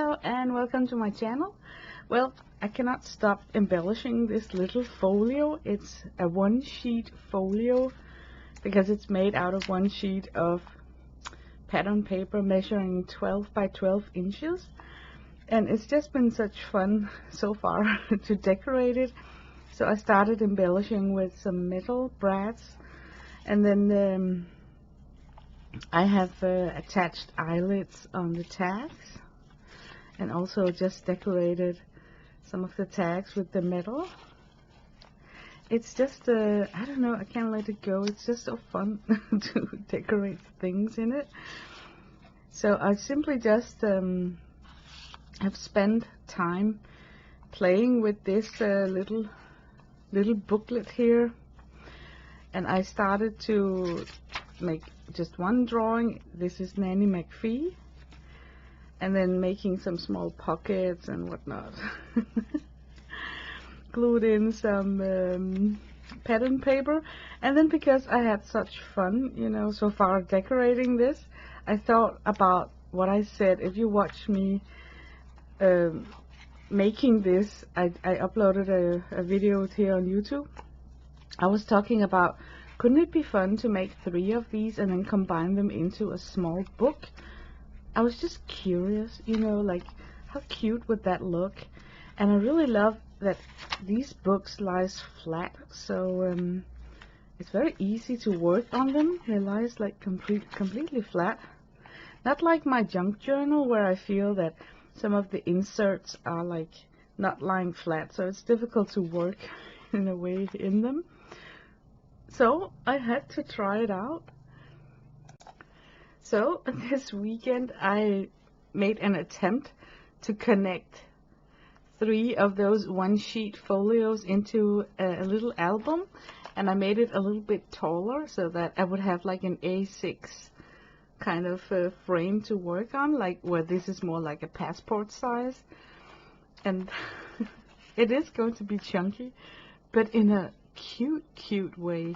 Hello and welcome to my channel. Well, I cannot stop embellishing this little folio. It's a one-sheet folio because it's made out of one sheet of pattern paper measuring 12 by 12 inches. And it's just been such fun so far to decorate it. So I started embellishing with some metal brads, and then I have attached eyelets on the tags, and also just decorated some of the tags with the metal. It's just, I don't know, I can't let it go. It's just so fun to decorate things in it. So I simply just have spent time playing with this little booklet here. And I started to make just one drawing. This is Nanny McPhee. And then making some small pockets and whatnot. Glued in some pattern paper. And then because I had such fun, you know, so far decorating this, I thought about what I said. If you watch me making this, I uploaded a video here on YouTube. I was talking about, couldn't it be fun to make 3 of these and then combine them into a small book? I was just curious, you know, like how cute would that look? And I really love that these books lies flat, so it's very easy to work on them. They lies like completely flat. Not like my junk journal where I feel that some of the inserts are like not lying flat, so it's difficult to work in a way in them. So I had to try it out. So this weekend I made an attempt to connect 3 of those one-sheet folios into a little album, and I made it a little bit taller so that I would have like an A6 kind of frame to work on, like where this is more like a passport size. And it is going to be chunky, but in a cute way.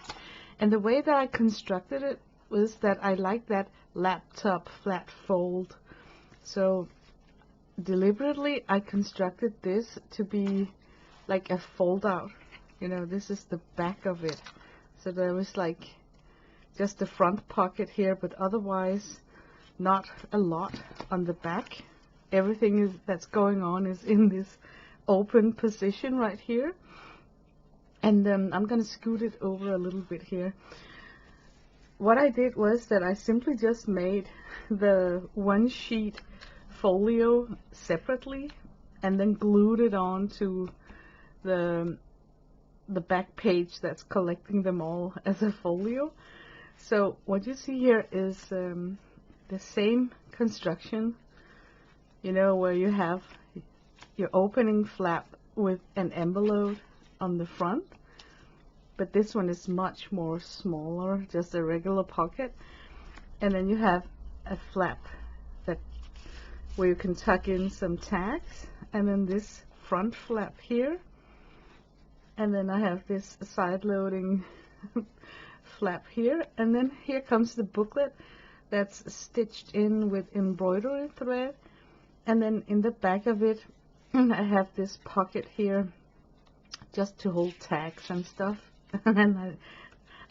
And the way that I constructed it was that I like that laptop flat fold. So deliberately I constructed this to be like a fold out. You know, this is the back of it. So there was like just the front pocket here, but otherwise not a lot on the back. Everything that's going on is in this open position right here. And I'm gonna scoot it over a little bit here. What I did was that I simply just made the one sheet folio separately and then glued it on to the back page that's collecting them all as a folio. So what you see here is the same construction, you know, where you have your opening flap with an envelope on the front. But this one is much more smaller, just a regular pocket. And then you have a flap that where you can tuck in some tags, and then this front flap here. And then I have this side loading flap here, and then here comes the booklet that's stitched in with embroidery thread. And then in the back of it I have this pocket here just to hold tags and stuff. And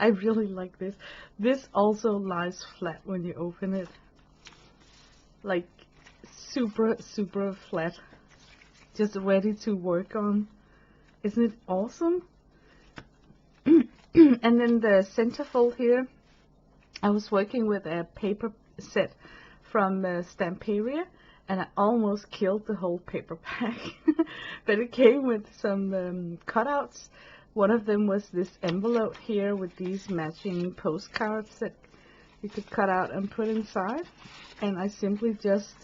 I really like this. This also lies flat when you open it, like super flat, just ready to work on. Isn't it awesome? And then the centerfold here, I was working with a paper set from Stamperia, and I almost killed the whole paper pack. But it came with some cutouts. One of them was this envelope here with these matching postcards that you could cut out and put inside. And I simply just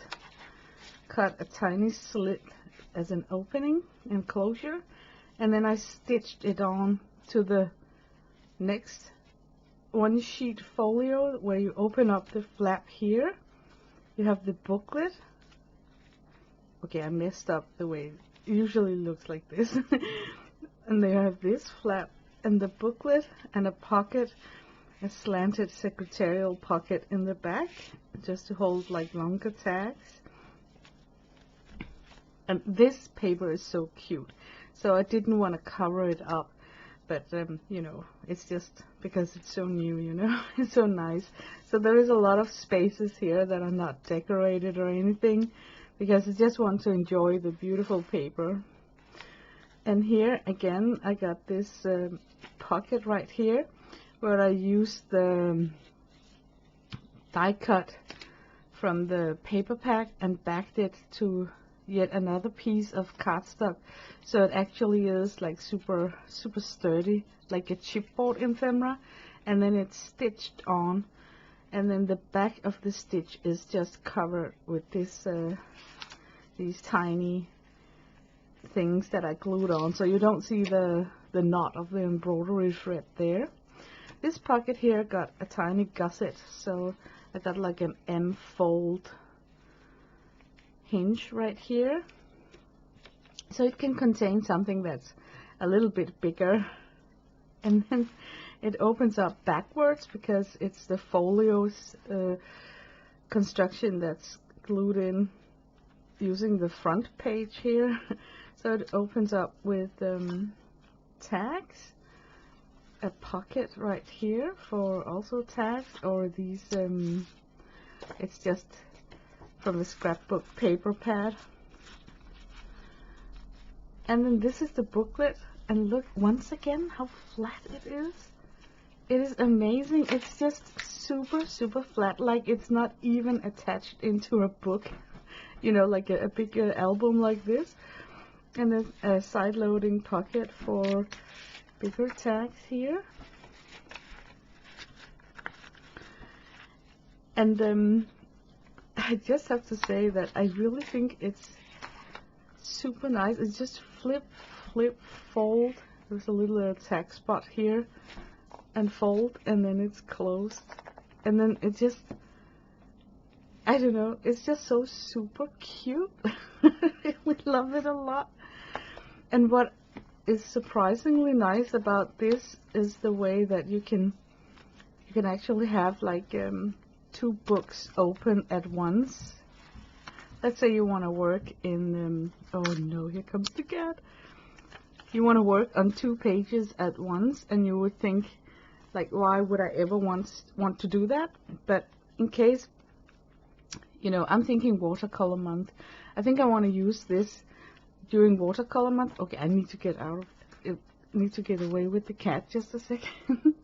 cut a tiny slit as an opening and closure. And then I stitched it on to the next one sheet folio where you open up the flap here. You have the booklet. Okay, I messed up the way it usually looks like this. And they have this flap and the booklet and a pocket, a slanted secretarial pocket in the back, just to hold like longer tags. And this paper is so cute, so I didn't want to cover it up, but you know, it's just because it's so new, you know. It's so nice. So there is a lot of spaces here that are not decorated or anything, because I just want to enjoy the beautiful paper. And here again I got this pocket right here where I used the die cut from the paper pack and backed it to yet another piece of cardstock, so it actually is like super sturdy, like a chipboard ephemera, and then it's stitched on, and then the back of the stitch is just covered with this these tiny things that I glued on, so you don't see the knot of the embroidery thread there. This pocket here got a tiny gusset, so I got like an M fold hinge right here, so it can contain something that's a little bit bigger. And then it opens up backwards because it's the folio's construction that's glued in using the front page here. So it opens up with tags, a pocket right here for also tags, or these it's just from the scrapbook paper pad. And then this is the booklet, and look once again how flat it is. It is amazing. It's just super flat, like it's not even attached into a book, you know, like a big album like this. And then a side loading pocket for bigger tags here. And I just have to say that I really think it's super nice. It's just flip, fold. There's a little tag spot here, and fold, and then it's closed. And then it just, I don't know, it's just so super cute. We love it a lot. And what is surprisingly nice about this is the way that you can actually have like two books open at once. Let's say you want to work in oh no, here comes the cat. You want to work on 2 pages at once, and you would think like, why would I ever want to do that? But in case, you know, I'm thinking watercolor month. I think I want to use this during watercolor month. Okay, I need to get out of it. Need to get away with the cat just a second.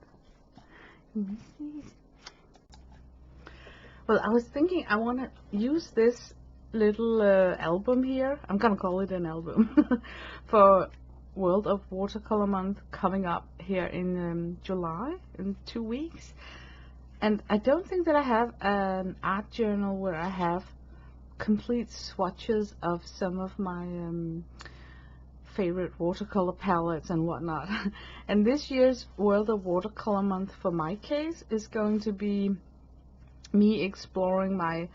Well, I was thinking I want to use this little album here. I'm gonna call it an album for World of Watercolor Month coming up here in July, in 2 weeks. And I don't think that I have an art journal where I have complete swatches of some of my favorite watercolor palettes and whatnot. And this year's World of Watercolor Month for my case is going to be me exploring my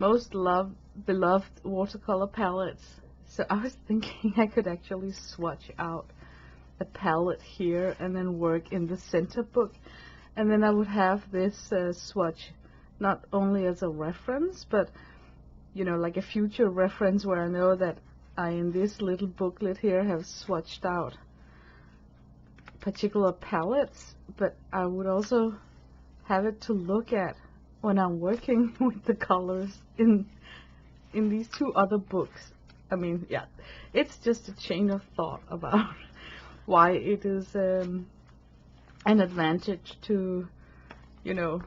most beloved watercolor palettes. So I was thinking I could actually swatch out a palette here and then work in the center book, and then I would have this swatch not only as a reference, but you know, like a future reference where I know that I in this little booklet here have swatched out particular palettes, but I would also have it to look at when I'm working with the colors in these 2 other books. I mean, yeah, it's just a chain of thought about why it is an advantage to, you know,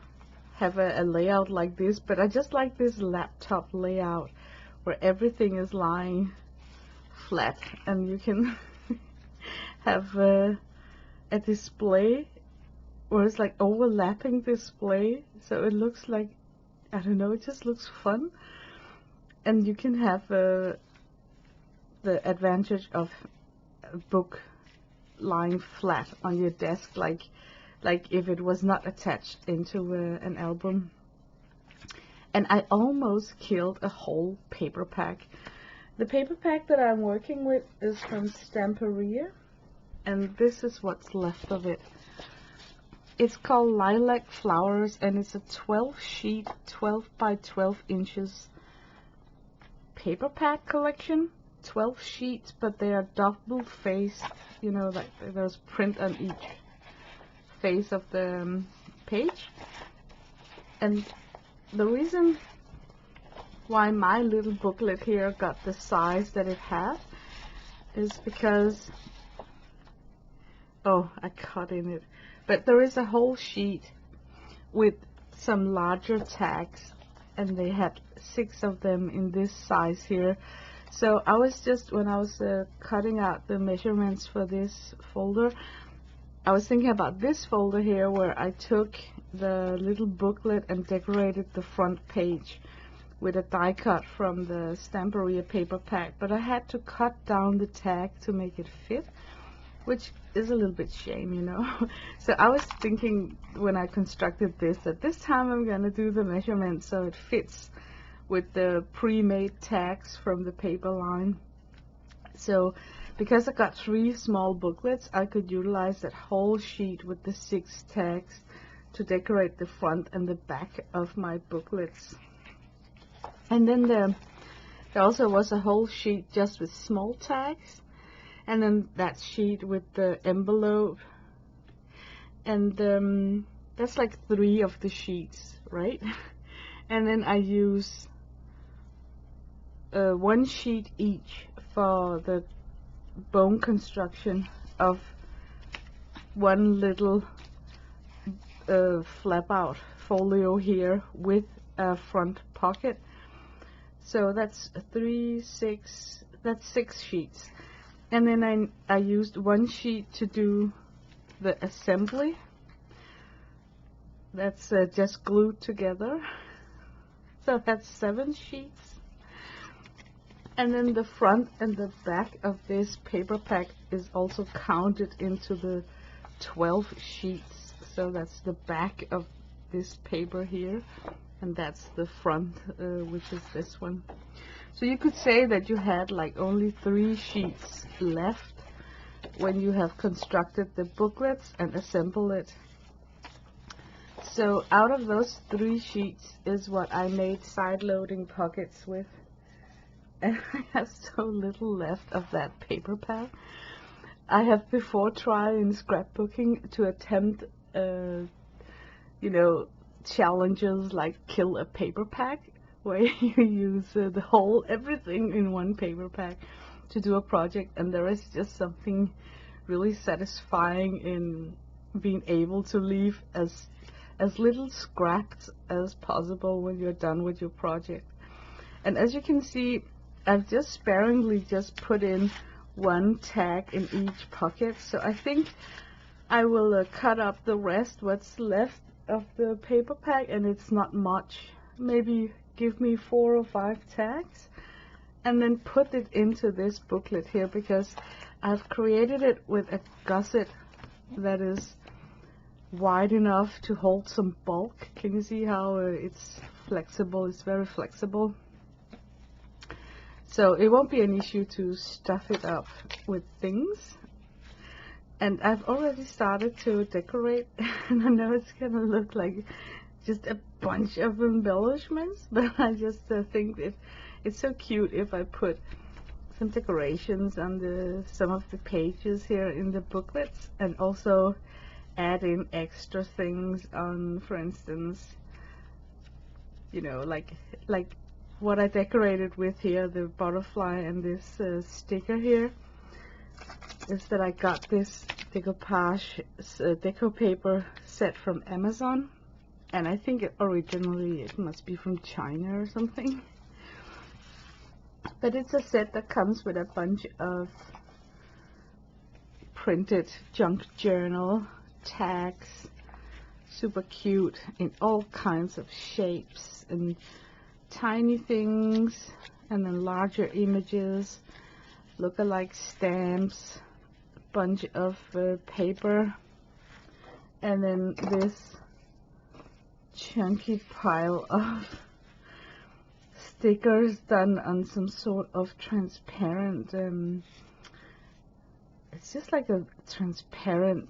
have a layout like this. But I just like this laptop layout where everything is lying flat, and you can have a display where it's like overlapping display, so it looks like, I don't know, it just looks fun. And you can have the advantage of a book lying flat on your desk, like if it was not attached into an album. And I almost killed a whole paper pack. The paper pack that I'm working with is from Stamperia, and this is what's left of it. It's called Lilac Flowers, and it's a 12 sheet, 12 by 12 inches paper pad collection 12 sheets, but they are double faced, you know, like there's print on each face of the page. And the reason why my little booklet here got the size that it has is because, oh, I cut in it, but there is a whole sheet with some larger tags, and they had 6 of them in this size here. So I was just, when I was cutting out the measurements for this folder, I was thinking about this folder here where I took the little booklet and decorated the front page with a die cut from the Stamperia paper pad, but I had to cut down the tag to make it fit, which is a little bit shame, you know. So I was thinking when I constructed this, that this time I'm gonna do the measurement so it fits with the pre-made tags from the paper line. So because I got 3 small booklets, I could utilize that whole sheet with the 6 tags to decorate the front and the back of my booklets. And then there also was a whole sheet just with small tags, and then that sheet with the envelope, and that's like 3 of the sheets, right? And then I use 1 sheet each for the bone construction of one little flap out folio here with a front pocket. So that's 3, 6, that's 6 sheets. And then I used 1 sheet to do the assembly. That's just glued together. So that's 7 sheets. And then the front and the back of this paper pack is also counted into the 12 sheets. So that's the back of this paper here, and that's the front, which is this one. So you could say that you had like only 3 sheets left when you have constructed the booklets and assembled it. So out of those 3 sheets is what I made side-loading pockets with. And I have so little left of that paper pad. I have before tried in scrapbooking to attempt, you know, challenges like kill a paper pack, where you use the whole everything in one paper pack to do a project, and there is just something really satisfying in being able to leave as little scraps as possible when you're done with your project. And as you can see, I've just sparingly just put in 1 tag in each pocket, so I think I will cut up the rest, what's left of the paper pack, and it's not much, maybe give me 4 or 5 tags, and then put it into this booklet here, because I've created it with a gusset that is wide enough to hold some bulk. Can you see how it's flexible? It's very flexible. So it won't be an issue to stuff it up with things. And I've already started to decorate, and I know it's gonna look like just a bunch of embellishments, but I just think it's so cute if I put some decorations on some of the pages here in the booklets, and also add in extra things on, for instance, you know, like what I decorated with here, the butterfly and this sticker here, is that I got this decoupage deco paper set from Amazon, and I think originally it must be from China or something, but it's a set that comes with a bunch of printed junk journal tags, super cute, in all kinds of shapes and tiny things, and then larger images, look-alike stamps, a bunch of paper, and then this chunky pile of stickers done on some sort of transparent, it's just like a transparent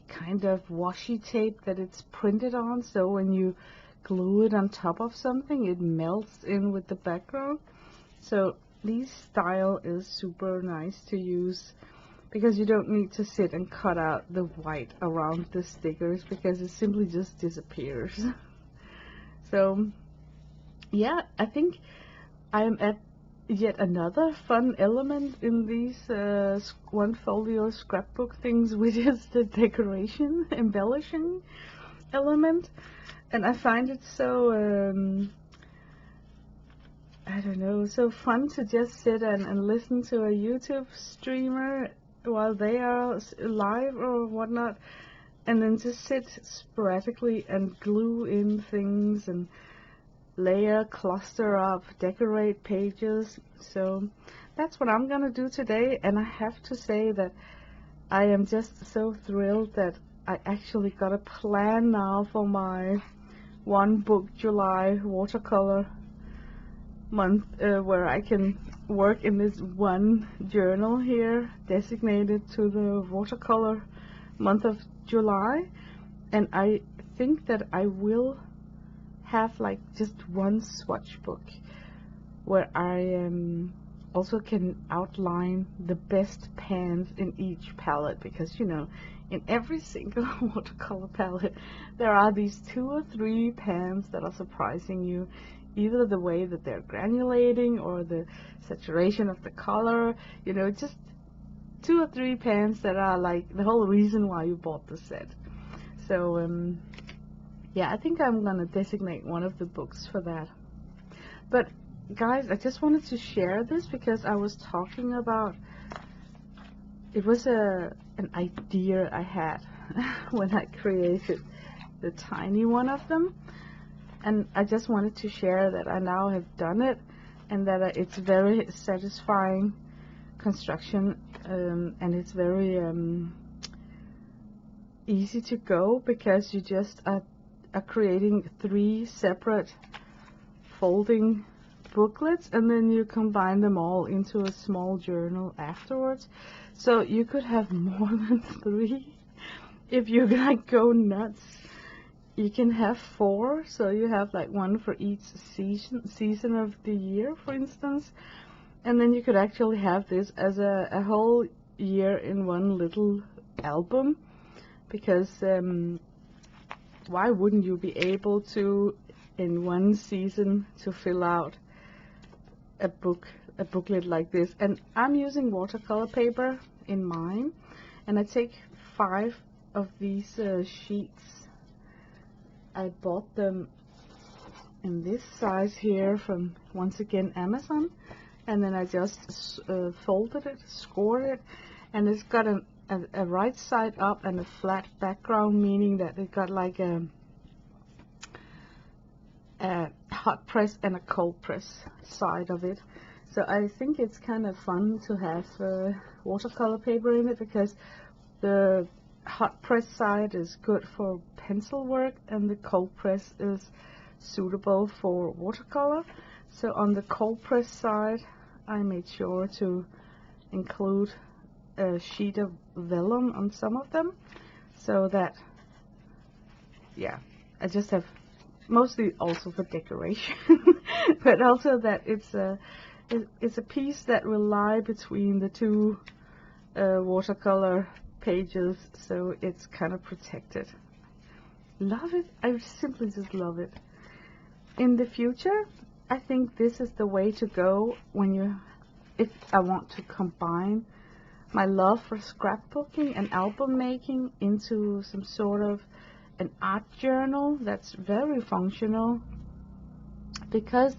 kind of washi tape that it's printed on, so when you glue it on top of something, it melts in with the background. So This style is super nice to use because you don't need to sit and cut out the white around the stickers because it simply just disappears. So yeah, I think I am at yet another fun element in these one folio scrapbook things, which is the decoration, embellishing element. And I find it so I don't know, so fun to just sit and listen to a YouTube streamer while they are live or whatnot, and then just sit sporadically and glue in things and layer, cluster up, decorate pages. So that's what I'm gonna do today, and I have to say that I am just so thrilled that I actually got a plan now for my One Book July watercolor month, where I can work in this one journal here designated to the watercolor month of July. And I think that I will have like just one swatch book where I also can outline the best pans in each palette, because you know, in every single watercolor palette there are these 2 or 3 pans that are surprising you, either the way that they're granulating or the saturation of the color, you know, just 2 or 3 pans that are like the whole reason why you bought the set. So yeah, I think I'm gonna designate one of the books for that. But guys, I just wanted to share this because I was talking about, it was an idea I had when I created the tiny one of them, and I just wanted to share that I now have done it, and that it's very satisfying construction, and it's very easy to go, because you just are creating 3 separate folding booklets, and then you combine them all into a small journal afterwards. So you could have more than 3 if you like go nuts. You can have 4, so you have like one for each season of the year, for instance, and then you could actually have this as a whole year in one little album, because why wouldn't you be able to, in one season, to fill out a booklet like this? And I'm using watercolor paper in mine, and I take 5 of these sheets. I bought them in this size here from, once again, Amazon, and then I just folded it, scored it, and it's got a right side up and a flat background, meaning that it got like a hot press and a cold press side of it. So I think it's kind of fun to have watercolor paper in it, because the hot press side is good for pencil work and the cold press is suitable for watercolor. So on the cold press side I made sure to include a sheet of vellum on some of them, so that, yeah, I just have, mostly also for decoration, but also that it's a piece that will lie between the 2 watercolor pages, so it's kind of protected. Love it. I simply just love it. In the future, I think this is the way to go if I want to combine my love for scrapbooking and album making into some sort of an art journal that's very functional, because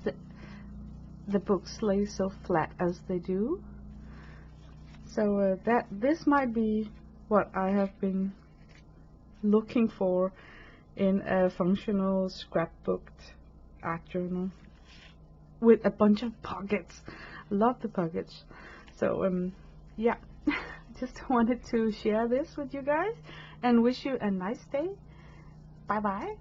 the books lay so flat as they do. So this might be what I have been looking for in a functional scrapbooked art journal with a bunch of pockets. Love the pockets. So yeah, just wanted to share this with you guys and wish you a nice day. Bye bye.